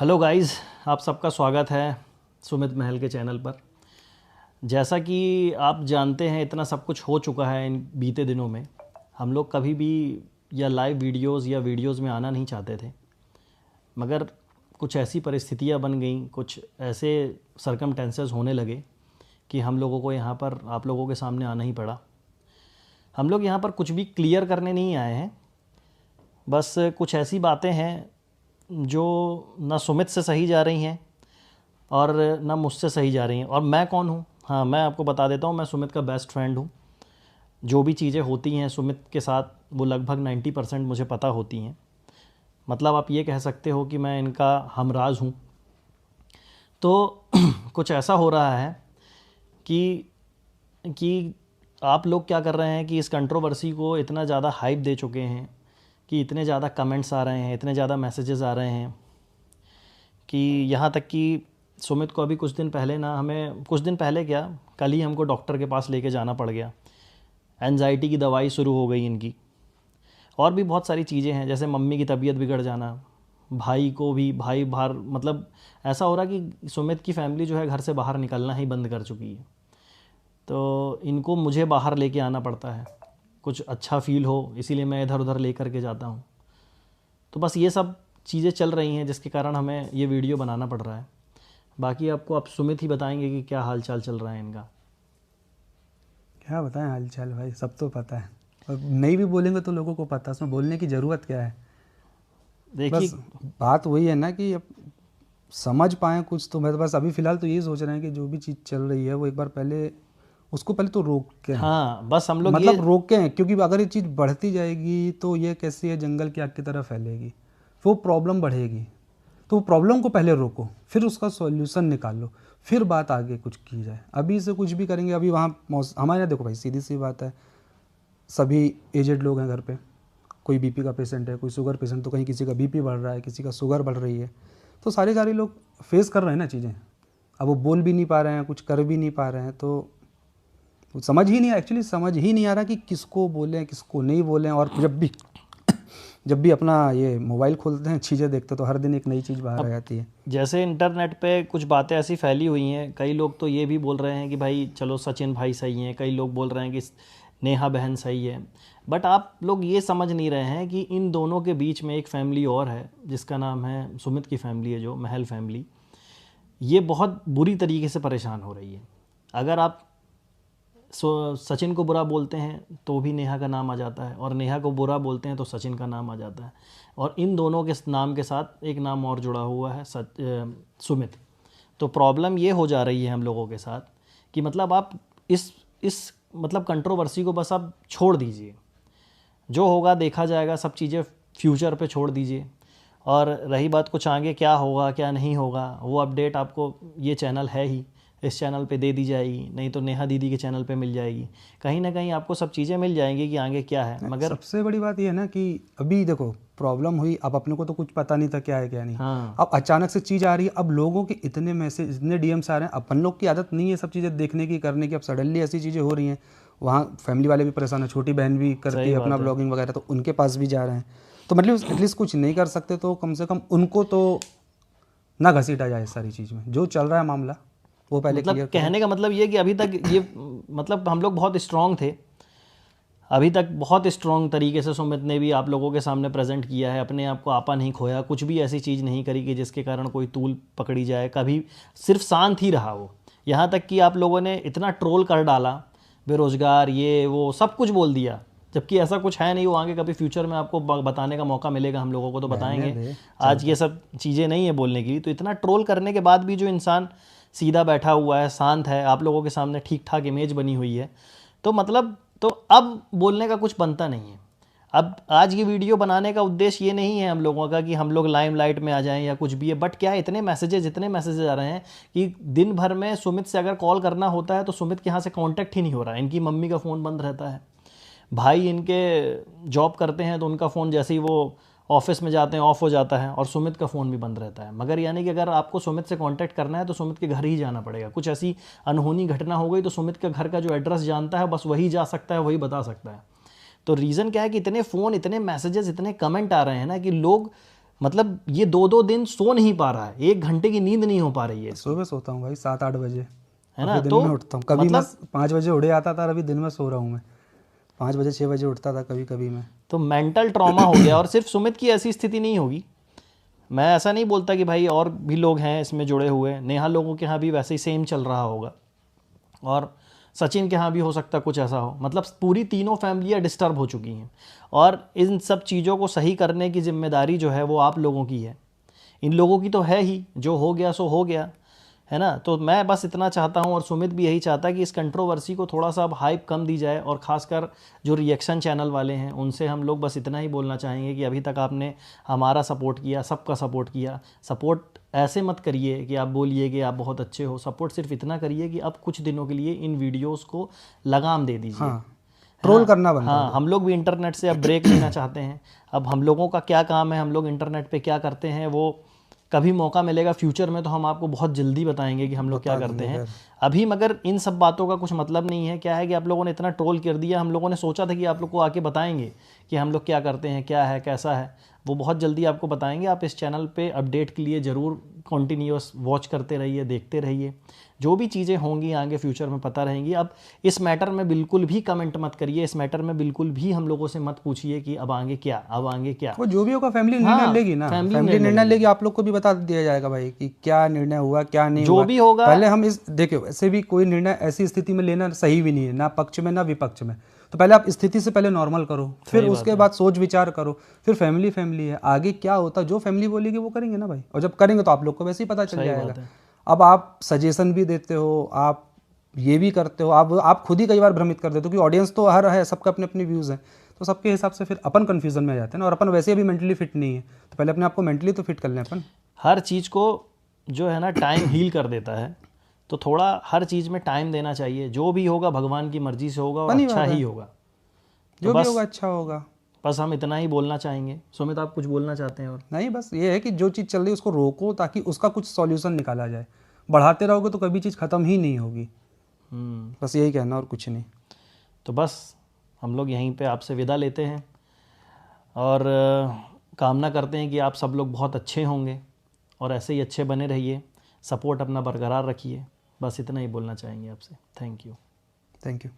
Hello guys, आप सबका स्वागत है सुमित महल के चैनल पर। जैसा कि आप जानते हैं, इतना सब कुछ हो चुका है इन बीते दिनों में। हम लोग कभी भी या लाइव वीडियोस या वीडियोस में आना नहीं चाहते थे, मगर कुछ ऐसी परिस्थितियां बन गईं, कुछ ऐसे सरकमटेंसेस होने लगे कि हम लोगों को यहाँ पर आप लोगों के सामने आना ही पड़ा। हम लोग यहाँ पर कुछ भी क्लियर करने नहीं आए हैं, बस कुछ ऐसी बातें हैं जो ना सुमित से सही जा रही हैं और ना मुझसे सही जा रही हैं। और मैं कौन हूँ? हाँ, मैं आपको बता देता हूँ, मैं सुमित का बेस्ट फ्रेंड हूँ। जो भी चीज़ें होती हैं सुमित के साथ, वो लगभग 90% मुझे पता होती हैं। मतलब आप ये कह सकते हो कि मैं इनका हमराज हूँ। तो कुछ ऐसा हो रहा है कि आप लोग क्या कर रहे हैं कि इस कंट्रोवर्सी को इतना ज़्यादा हाइप दे चुके हैं कि इतने ज़्यादा कमेंट्स आ रहे हैं, इतने ज़्यादा मैसेजेस आ रहे हैं कि यहाँ तक कि सुमित को अभी कुछ दिन पहले ना, हमें कुछ दिन पहले क्या, कल ही हमको डॉक्टर के पास लेके जाना पड़ गया। एंजाइटी की दवाई शुरू हो गई इनकी। और भी बहुत सारी चीज़ें हैं, जैसे मम्मी की तबीयत बिगड़ जाना, भाई को भी, भाई बाहर, मतलब ऐसा हो रहा कि सुमित की फैमिली जो है घर से बाहर निकलना ही बंद कर चुकी है। तो इनको मुझे बाहर लेके आना पड़ता है, कुछ अच्छा फील हो, इसीलिए मैं इधर उधर ले करके जाता हूँ। तो बस ये सब चीज़ें चल रही हैं जिसके कारण हमें ये वीडियो बनाना पड़ रहा है। बाकी आपको आप सुमित ही बताएंगे कि क्या हाल चाल चल रहा है इनका। क्या बताएं हाल चाल भाई, सब तो पता है और नहीं भी बोलेंगे तो लोगों को पता है, उसमें बोलने की ज़रूरत क्या है। बस देखिए, बात वही है ना कि अब समझ पाएँ कुछ, तो मैं तो बस अभी फ़िलहाल तो यही सोच रहे हैं कि जो भी चीज़ चल रही है वो एक बार पहले उसको पहले तो रोकें। हाँ बस हम लोग ये, मतलब रोकें, क्योंकि अगर ये चीज़ बढ़ती जाएगी तो ये कैसी है, जंगल की आग की तरह फैलेगी, वो प्रॉब्लम बढ़ेगी। तो वो प्रॉब्लम को पहले रोको, फिर उसका सॉल्यूशन निकालो, फिर बात आगे कुछ की जाए। अभी से कुछ भी करेंगे, अभी वहाँ हमारे यहाँ देखो भाई, सीधी सी बात है, सभी एजेड लोग हैं घर पे। कोई बीपी का पेशेंट है, कोई शुगर पेशेंट, तो कहीं किसी का बीपी बढ़ रहा है, किसी का शुगर बढ़ रही है। तो सारे सारे लोग फेस कर रहे हैं ना चीज़ें। अब वो बोल भी नहीं पा रहे हैं, कुछ कर भी नहीं पा रहे हैं, तो समझ ही नहीं, एक्चुअली समझ ही नहीं आ रहा कि किसको बोलें किसको नहीं बोलें। और जब भी अपना ये मोबाइल खोलते हैं, चीज़ें देखते हैं, तो हर दिन एक नई चीज़ बाहर आ अब जाती है। जैसे इंटरनेट पे कुछ बातें ऐसी फैली हुई हैं, कई लोग तो ये भी बोल रहे हैं कि भाई चलो सचिन भाई सही हैं, कई लोग बोल रहे हैं कि नेहा बहन सही है। बट आप लोग ये समझ नहीं रहे हैं कि इन दोनों के बीच में एक फैमिली और है जिसका नाम है सुमित की फैमिली है, जो महल फैमिली। ये बहुत बुरी तरीके से परेशान हो रही है। अगर आप सचिन को बुरा बोलते हैं तो भी नेहा का नाम आ जाता है, और नेहा को बुरा बोलते हैं तो सचिन का नाम आ जाता है, और इन दोनों के नाम के साथ एक नाम और जुड़ा हुआ है, सुमित। तो प्रॉब्लम ये हो जा रही है हम लोगों के साथ कि मतलब आप इस मतलब कंट्रोवर्सी को बस आप छोड़ दीजिए। जो होगा देखा जाएगा, सब चीज़ें फ्यूचर पे छोड़ दीजिए। और रही बात कुछ आगे क्या होगा क्या नहीं होगा, वो अपडेट आपको, ये चैनल है ही, इस चैनल पे दे दी जाएगी, नहीं तो नेहा दीदी के चैनल पे मिल जाएगी। कहीं ना कहीं आपको सब चीज़ें मिल जाएंगी कि आगे क्या है। मगर सबसे बड़ी बात ये है ना कि अभी देखो प्रॉब्लम हुई, अब अपने को तो कुछ पता नहीं था क्या है क्या नहीं। हाँ, अब अचानक से चीज़ आ रही है, अब लोगों के इतने मैसेज, इतने डीएम्स आ रहे हैं। अपन लोग की आदत नहीं है सब चीज़ें देखने की करने की, अब सडनली ऐसी चीज़ें हो रही हैं। वहाँ फैमिली वाले भी परेशान है, छोटी बहन भी करती सही है अपना बात है। ब्लॉगिंग वगैरह, तो उनके पास भी जा रहे हैं। तो मतलब एटलीस्ट कुछ नहीं कर सकते तो कम से कम उनको तो ना घसीटा जाए इस सारी चीज़ में। जो चल रहा है मामला वो पहले मतलब क्लियर करें। कहने का मतलब ये कि अभी तक ये मतलब हम लोग बहुत स्ट्रांग थे, अभी तक बहुत स्ट्रॉन्ग तरीके से सुमित ने भी आप लोगों के सामने प्रेजेंट किया है, अपने आप को आपा नहीं खोया, कुछ भी ऐसी चीज़ नहीं करी कि जिसके कारण कोई तूल पकड़ी जाए। कभी सिर्फ शांत ही रहा वो। यहाँ तक कि आप लोगों ने इतना ट्रोल कर डाला, बेरोज़गार, ये वो सब कुछ बोल दिया, जबकि ऐसा कुछ है नहीं। वो आगे कभी फ्यूचर में आपको बताने का मौका मिलेगा हम लोगों को तो रहने बताएंगे। दे, आज ये सब चीज़ें नहीं है बोलने की। तो इतना ट्रोल करने के बाद भी जो इंसान सीधा बैठा हुआ है, शांत है, आप लोगों के सामने ठीक ठाक इमेज बनी हुई है, तो मतलब तो अब बोलने का कुछ बनता नहीं है। अब आज की वीडियो बनाने का उद्देश्य ये नहीं है हम लोगों का कि हम लोग लाइमलाइट में आ जाएं या कुछ भी है। बट क्या है, इतने मैसेजेस आ रहे हैं कि दिन भर में सुमित से अगर कॉल करना होता है तो सुमित के यहाँ से कांटेक्ट ही नहीं हो रहा है। इनकी मम्मी का फ़ोन बंद रहता है, भाई इनके जॉब करते हैं तो उनका फ़ोन जैसे ही वो ऑफिस में जाते हैं ऑफ हो जाता है, और सुमित का फ़ोन भी बंद रहता है। मगर यानी कि अगर आपको सुमित से कांटेक्ट करना है तो सुमित के घर ही जाना पड़ेगा। कुछ ऐसी अनहोनी घटना हो गई तो सुमित के घर का जो एड्रेस जानता है बस वही जा सकता है, वही बता सकता है। तो रीज़न क्या है कि इतने फ़ोन, इतने मैसेजेस, इतने कमेंट आ रहे हैं ना कि लोग मतलब ये 2-2 दिन सो नहीं पा रहा है, 1 घंटे की नींद नहीं हो पा रही है, सुबह सोता हूँ भाई 7-8 बजे, है ना? अभी दिन तो में उठता हूँ, कभी मैं मतलब 5 बजे उड़े आता था और अभी दिन में सो रहा हूँ मैं 5 बजे 6 बजे उठता था कभी कभी मैं। तो मेंटल ट्रॉमा हो गया। और सिर्फ सुमित की ऐसी स्थिति नहीं होगी, मैं ऐसा नहीं बोलता कि भाई और भी लोग हैं इसमें जुड़े हुए, नेहा लोगों के यहाँ भी वैसे ही सेम चल रहा होगा, और सचिन के यहाँ भी हो सकता है कुछ ऐसा हो। मतलब पूरी तीनों फैमिलियाँ डिस्टर्ब हो चुकी हैं, और इन सब चीज़ों को सही करने की जिम्मेदारी जो है वो आप लोगों की है, इन लोगों की तो है ही, जो हो गया सो हो गया, है ना? तो मैं बस इतना चाहता हूँ, और सुमित भी यही चाहता है कि इस कंट्रोवर्सी को थोड़ा सा अब हाइप कम दी जाए, और ख़ासकर जो रिएक्शन चैनल वाले हैं उनसे हम लोग बस इतना ही बोलना चाहेंगे कि अभी तक आपने हमारा सपोर्ट किया, सबका सपोर्ट किया, सपोर्ट ऐसे मत करिए कि आप बोलिए कि आप बहुत अच्छे हो, सपोर्ट सिर्फ इतना करिए कि अब कुछ दिनों के लिए इन वीडियोज़ को लगाम दे दीजिए। हाँ, ट्रोल करना बंद कर हाँ, दो। हम लोग भी इंटरनेट से अब ब्रेक लेना चाहते हैं। अब हम लोगों का क्या काम है, हम लोग इंटरनेट पे क्या करते हैं, वो कभी मौका मिलेगा फ्यूचर में तो हम आपको बहुत जल्दी बताएंगे कि हम लोग क्या बता करते देंगे हैं। खैर। अभी मगर इन सब बातों का कुछ मतलब नहीं है। क्या है कि आप लोगों ने इतना ट्रोल कर दिया, हम लोगों ने सोचा था कि आप लोग को आके बताएंगे कि हम लोग क्या करते हैं, क्या है, कैसा है, वो बहुत जल्दी आपको बताएंगे। आप इस चैनल पे अपडेट के लिए ज़रूर कंटिन्यूअस वॉच करते रहिए, देखते रहिए, जो भी चीज़ें होंगी आगे फ्यूचर में पता रहेंगी। अब इस मैटर में बिल्कुल भी कमेंट मत करिए, इस मैटर में बिल्कुल भी हम लोगों से मत पूछिए कि अब आगे क्या, अब आगे क्या। वो जो भी होगा फैमिली निर्णय हाँ, लेगी ना, फैमिली फैमिली निर्णय निर्णय लेगी। लेगी, आप लोग को भी बता दिया जाएगा भाई कि क्या निर्णय हुआ क्या नहीं जो हुआ। भी होगा, पहले हम इस देखियो, ऐसे भी कोई निर्णय ऐसी स्थिति में लेना सही भी नहीं है, ना पक्ष में ना विपक्ष में। तो पहले आप स्थिति से पहले नॉर्मल करो, फिर सही बात उसके है। बाद सोच विचार करो, फिर फैमिली फैमिली है, आगे क्या होता जो फैमिली बोलेगी वो करेंगे ना भाई, और जब करेंगे तो आप लोग को वैसे ही पता चल सही जाएगा। बात है। अब आप सजेशन भी देते हो, आप ये भी करते हो, आप खुद ही कई बार भ्रमित कर देते हो, क्योंकि ऑडियंस तो हर है, सबका अपने अपने व्यूज़ हैं, तो सबके हिसाब से फिर अपन कन्फ्यूजन में आ जाते हैं ना, और अपन वैसे भी मेंटली फिट नहीं है, तो पहले अपने आप को मेंटली तो फिट कर लें अपन। हर चीज़ को जो है ना टाइम हील कर देता है, तो थोड़ा हर चीज़ में टाइम देना चाहिए। जो भी होगा भगवान की मर्जी से होगा, और बनी अच्छा बात ही है, होगा। तो जो भी बस होगा अच्छा होगा। बस हम इतना ही बोलना चाहेंगे। सुमित, आप कुछ बोलना चाहते हैं और? नहीं, बस ये है कि जो चीज़ चल रही है उसको रोको, ताकि उसका कुछ सॉल्यूशन निकाला जाए। बढ़ाते रहोगे तो कभी चीज़ ख़त्म ही नहीं होगी। बस यही कहना और कुछ नहीं। तो बस हम लोग यहीं पे आपसे विदा लेते हैं, और कामना करते हैं कि आप सब लोग बहुत अच्छे होंगे, और ऐसे ही अच्छे बने रहिए, सपोर्ट अपना बरकरार रखिए। बस इतना ही बोलना चाहेंगे आपसे। Thank you. Thank you.